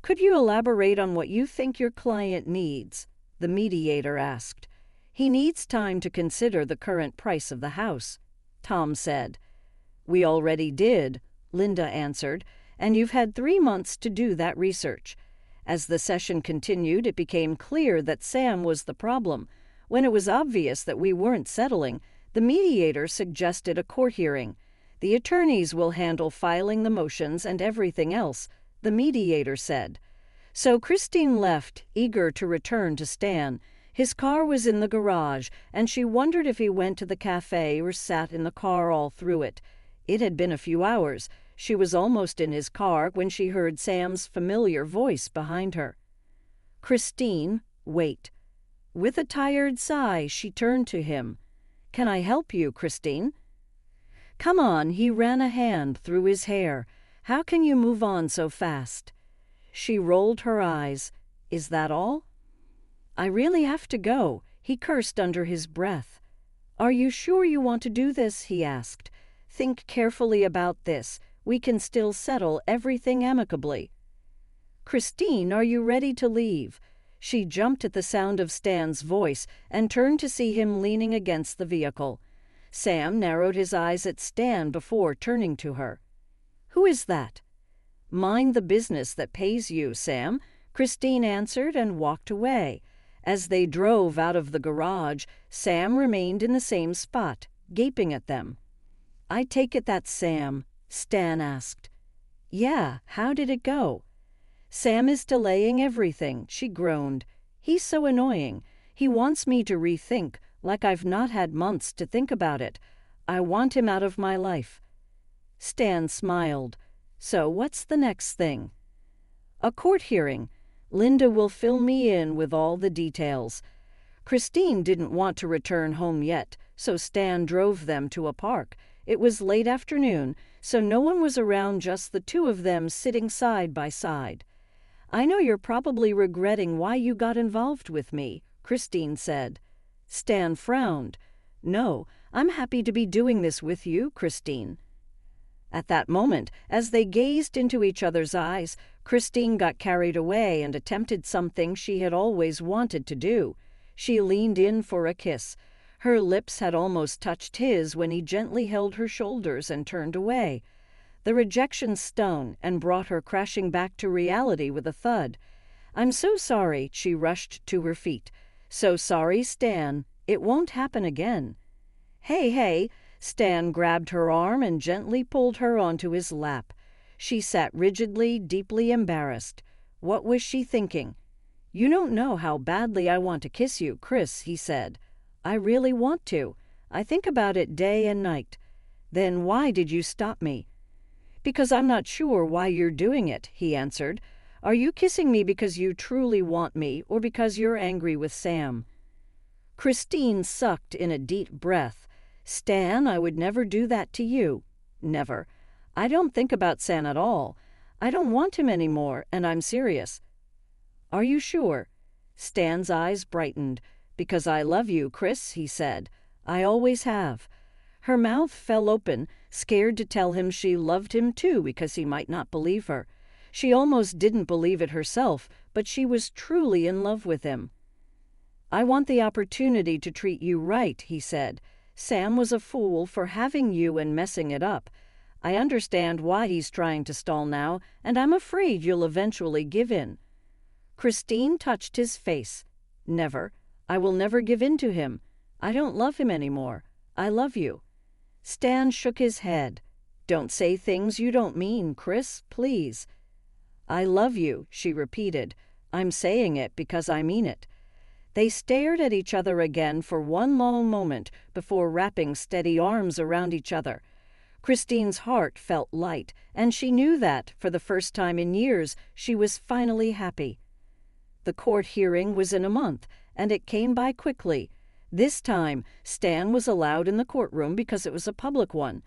Could you elaborate on what you think your client needs? The mediator asked. He needs time to consider the current price of the house, Tom said. We already did, Linda answered, and you've had 3 months to do that research. As the session continued, it became clear that Sam was the problem. When it was obvious that we weren't settling, the mediator suggested a court hearing. The attorneys will handle filing the motions and everything else, the mediator said. So Christine left, eager to return to Stan. His car was in the garage, and she wondered if he went to the cafe or sat in the car all through it. It had been a few hours. She was almost in his car when she heard Sam's familiar voice behind her. Christine, wait. With a tired sigh, she turned to him. Can I help you, Christine? Come on, he ran a hand through his hair. How can you move on so fast? She rolled her eyes. Is that all? I really have to go, he cursed under his breath. Are you sure you want to do this? He asked. Think carefully about this. We can still settle everything amicably. Christine, are you ready to leave? She jumped at the sound of Stan's voice and turned to see him leaning against the vehicle. Sam narrowed his eyes at Stan before turning to her. Who is that? Mind the business that pays you, Sam, Christine answered and walked away. As they drove out of the garage, Sam remained in the same spot, gaping at them. I take it that's Sam, Stan asked. Yeah, how did it go? Sam is delaying everything, she groaned. He's so annoying. He wants me to rethink, like I've not had months to think about it. I want him out of my life. Stan smiled. So what's the next thing? A court hearing. Linda will fill me in with all the details. Christine didn't want to return home yet, so Stan drove them to a park. It was late afternoon, so no one was around, just the two of them sitting side by side. I know you're probably regretting why you got involved with me, Christine said. Stan frowned. No, I'm happy to be doing this with you, Christine. At that moment, as they gazed into each other's eyes, Christine got carried away and attempted something she had always wanted to do. She leaned in for a kiss. Her lips had almost touched his when he gently held her shoulders and turned away. The rejection stung and brought her crashing back to reality with a thud. I'm so sorry, she rushed to her feet. So sorry, Stan. It won't happen again. Hey, Stan grabbed her arm and gently pulled her onto his lap. She sat rigidly, deeply embarrassed. What was she thinking? "You don't know how badly I want to kiss you, Chris," he said. "I really want to. I think about it day and night." "Then why did you stop me?" "Because I'm not sure why you're doing it," he answered. "Are you kissing me because you truly want me, or because you're angry with Sam?" Christine sucked in a deep breath. "Stan, I would never do that to you. Never. I don't think about Sam at all. I don't want him anymore, and I'm serious." "Are you sure?" Stan's eyes brightened. "Because I love you, Chris," he said. "I always have." Her mouth fell open, scared to tell him she loved him too because he might not believe her. She almost didn't believe it herself, but she was truly in love with him. "I want the opportunity to treat you right," he said. "Sam was a fool for having you and messing it up. I understand why he's trying to stall now, and I'm afraid you'll eventually give in." Christine touched his face. "Never. I will never give in to him. I don't love him anymore. I love you." Stan shook his head. "Don't say things you don't mean, Chris, please." "I love you," she repeated. "I'm saying it because I mean it." They stared at each other again for one long moment before wrapping steady arms around each other. Christine's heart felt light, and she knew that, for the first time in years, she was finally happy. The court hearing was in a month, and it came by quickly. This time, Stan was allowed in the courtroom because it was a public one.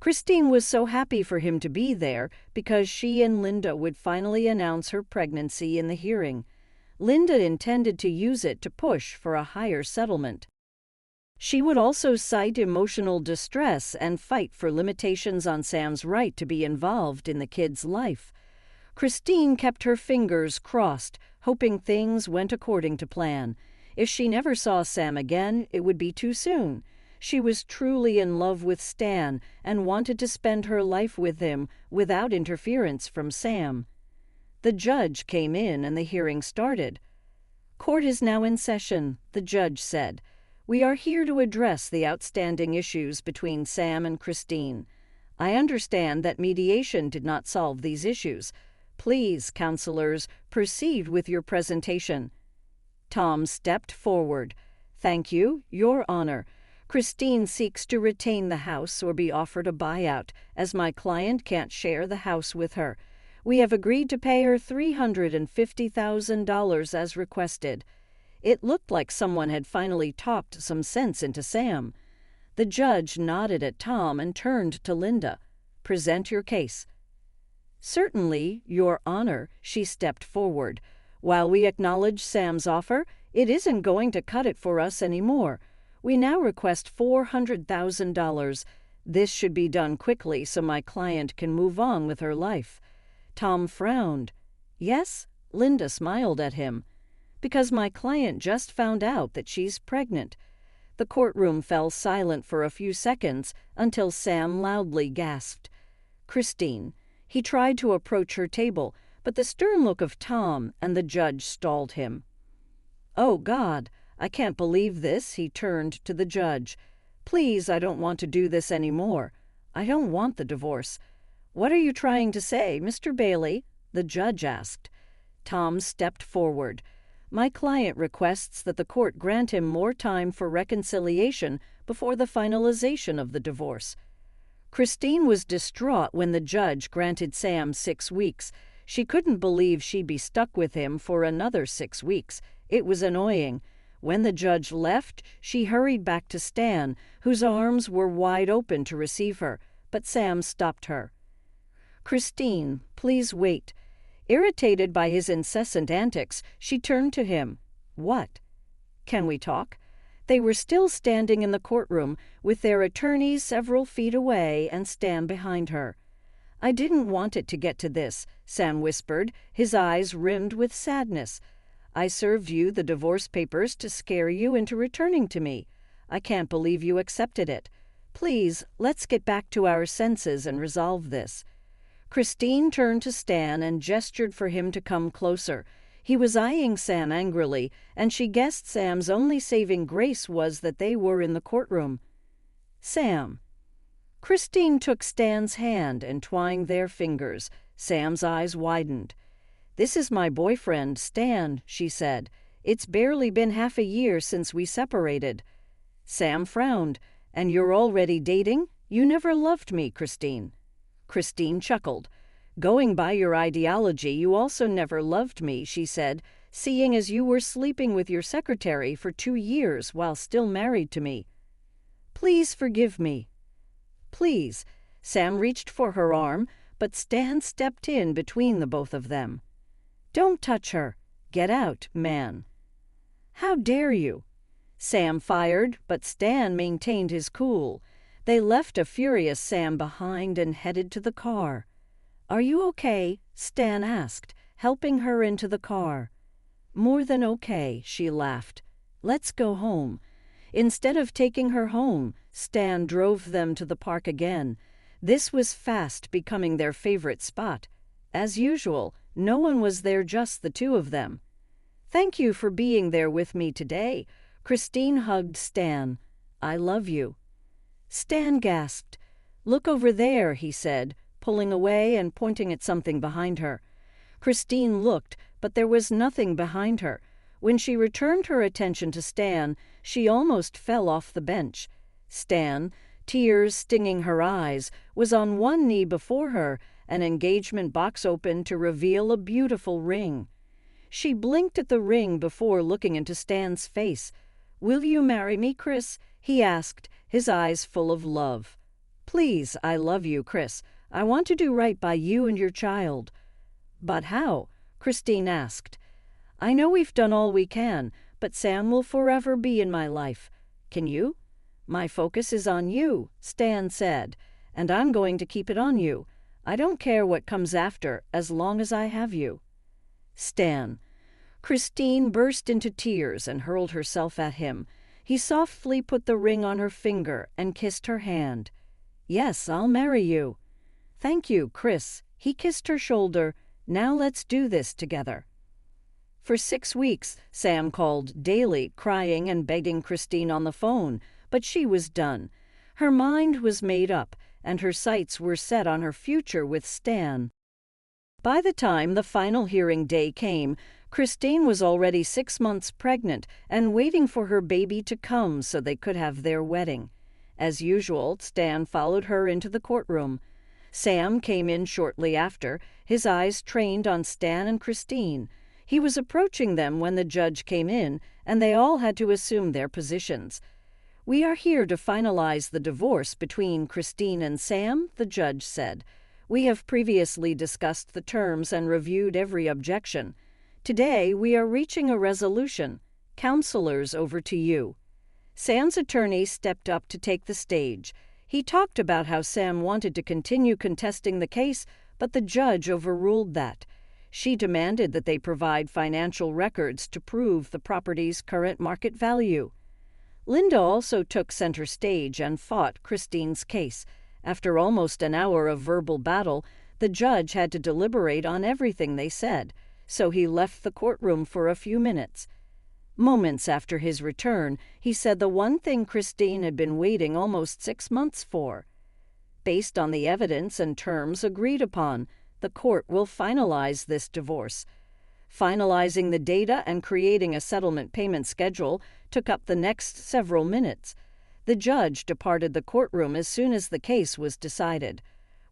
Christine was so happy for him to be there because she and Linda would finally announce her pregnancy in the hearing. Linda intended to use it to push for a higher settlement. She would also cite emotional distress and fight for limitations on Sam's right to be involved in the kid's life. Christine kept her fingers crossed, hoping things went according to plan. If she never saw Sam again, it would be too soon. She was truly in love with Stan and wanted to spend her life with him without interference from Sam. The judge came in and the hearing started. "Court is now in session," the judge said. "We are here to address the outstanding issues between Sam and Christine. I understand that mediation did not solve these issues. Please, counselors, proceed with your presentation." Tom stepped forward. "Thank you, Your Honor. Christine seeks to retain the house or be offered a buyout, as my client can't share the house with her. We have agreed to pay her $350,000 as requested." It looked like someone had finally talked some sense into Sam. The judge nodded at Tom and turned to Linda. "Present your case." "Certainly, Your Honor," she stepped forward. "While we acknowledge Sam's offer, it isn't going to cut it for us anymore. We now request $400,000. This should be done quickly so my client can move on with her life." Tom frowned. "Yes?" Linda smiled at him. "Because my client just found out that she's pregnant." The courtroom fell silent for a few seconds until Sam loudly gasped, "Christine." He tried to approach her table, but the stern look of Tom and the judge stalled him. "Oh, God, I can't believe this," he turned to the judge. "Please, I don't want to do this anymore. I don't want the divorce." "What are you trying to say, Mr. Bailey?" the judge asked. Tom stepped forward. "My client requests that the court grant him more time for reconciliation before the finalization of the divorce." Christine was distraught when the judge granted Sam 6 weeks. She couldn't believe she'd be stuck with him for another 6 weeks. It was annoying. When the judge left, she hurried back to Stan, whose arms were wide open to receive her, but Sam stopped her. "Christine, please wait." Irritated by his incessant antics, she turned to him. "What?" "Can we talk?" They were still standing in the courtroom, with their attorneys several feet away and Stan behind her. "I didn't want it to get to this," Sam whispered, his eyes rimmed with sadness. "I served you the divorce papers to scare you into returning to me. I can't believe you accepted it. Please, let's get back to our senses and resolve this." Christine turned to Stan and gestured for him to come closer. He was eyeing Sam angrily, and she guessed Sam's only saving grace was that they were in the courtroom. "Sam." Christine took Stan's hand, entwined their fingers. Sam's eyes widened. "This is my boyfriend, Stan," she said. "It's barely been half a year since we separated." Sam frowned. "And you're already dating? You never loved me, Christine." Christine chuckled. "Going by your ideology, you also never loved me," she said, "seeing as you were sleeping with your secretary for 2 years while still married to me. Please forgive me." "Please." Sam reached for her arm, but Stan stepped in between the both of them. "Don't touch her. Get out, man." "How dare you?" Sam fired, but Stan maintained his cool. They left a furious Sam behind and headed to the car. "Are you okay?" Stan asked, helping her into the car. "More than okay," she laughed. "Let's go home." Instead of taking her home, Stan drove them to the park again. This was fast becoming their favorite spot. As usual, no one was there, just the two of them. "Thank you for being there with me today." Christine hugged Stan. "I love you." Stan gasped. "Look over there," he said, pulling away and pointing at something behind her. Christine looked, but there was nothing behind her. When she returned her attention to Stan, she almost fell off the bench. Stan, tears stinging her eyes, was on one knee before her, an engagement box open to reveal a beautiful ring. She blinked at the ring before looking into Stan's face. "Will you marry me, Chris?" he asked, his eyes full of love. "Please, I love you, Chris. I want to do right by you and your child." "But how?" Christine asked. "I know we've done all we can, but Sam will forever be in my life. Can you?" "My focus is on you," Stan said, "and I'm going to keep it on you. I don't care what comes after, as long as I have you." "Stan." Christine burst into tears and hurled herself at him. He softly put the ring on her finger and kissed her hand. "Yes, I'll marry you." "Thank you, Chris." He kissed her shoulder. "Now let's do this together." For 6 weeks, Sam called daily, crying and begging Christine on the phone, but she was done. Her mind was made up, and her sights were set on her future with Stan. By the time the final hearing day came, Christine was already 6 months pregnant and waiting for her baby to come so they could have their wedding. As usual, Stan followed her into the courtroom. Sam came in shortly after, his eyes trained on Stan and Christine. He was approaching them when the judge came in, and they all had to assume their positions. "We are here to finalize the divorce between Christine and Sam," the judge said. "We have previously discussed the terms and reviewed every objection. Today, we are reaching a resolution. Counselors, over to you." Sam's attorney stepped up to take the stage. He talked about how Sam wanted to continue contesting the case, but the judge overruled that. She demanded that they provide financial records to prove the property's current market value. Linda also took center stage and fought Christine's case. After almost an hour of verbal battle, the judge had to deliberate on everything they said, so he left the courtroom for a few minutes. Moments after his return, he said the one thing Christine had been waiting almost 6 months for. "Based on the evidence and terms agreed upon, the court will finalize this divorce." Finalizing the data and creating a settlement payment schedule took up the next several minutes. The judge departed the courtroom as soon as the case was decided.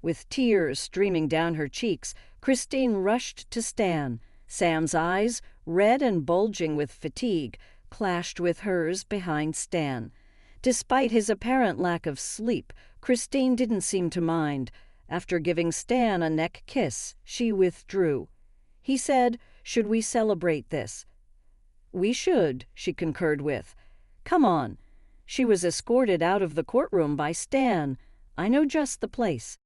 With tears streaming down her cheeks, Christine rushed to Stan. Sam's eyes, red and bulging with fatigue, clashed with hers behind Stan. Despite his apparent lack of sleep, Christine didn't seem to mind. After giving Stan a neck kiss, she withdrew. He said, "Should we celebrate this?" "We should," she concurred with. "Come on." She was escorted out of the courtroom by Stan. "I know just the place."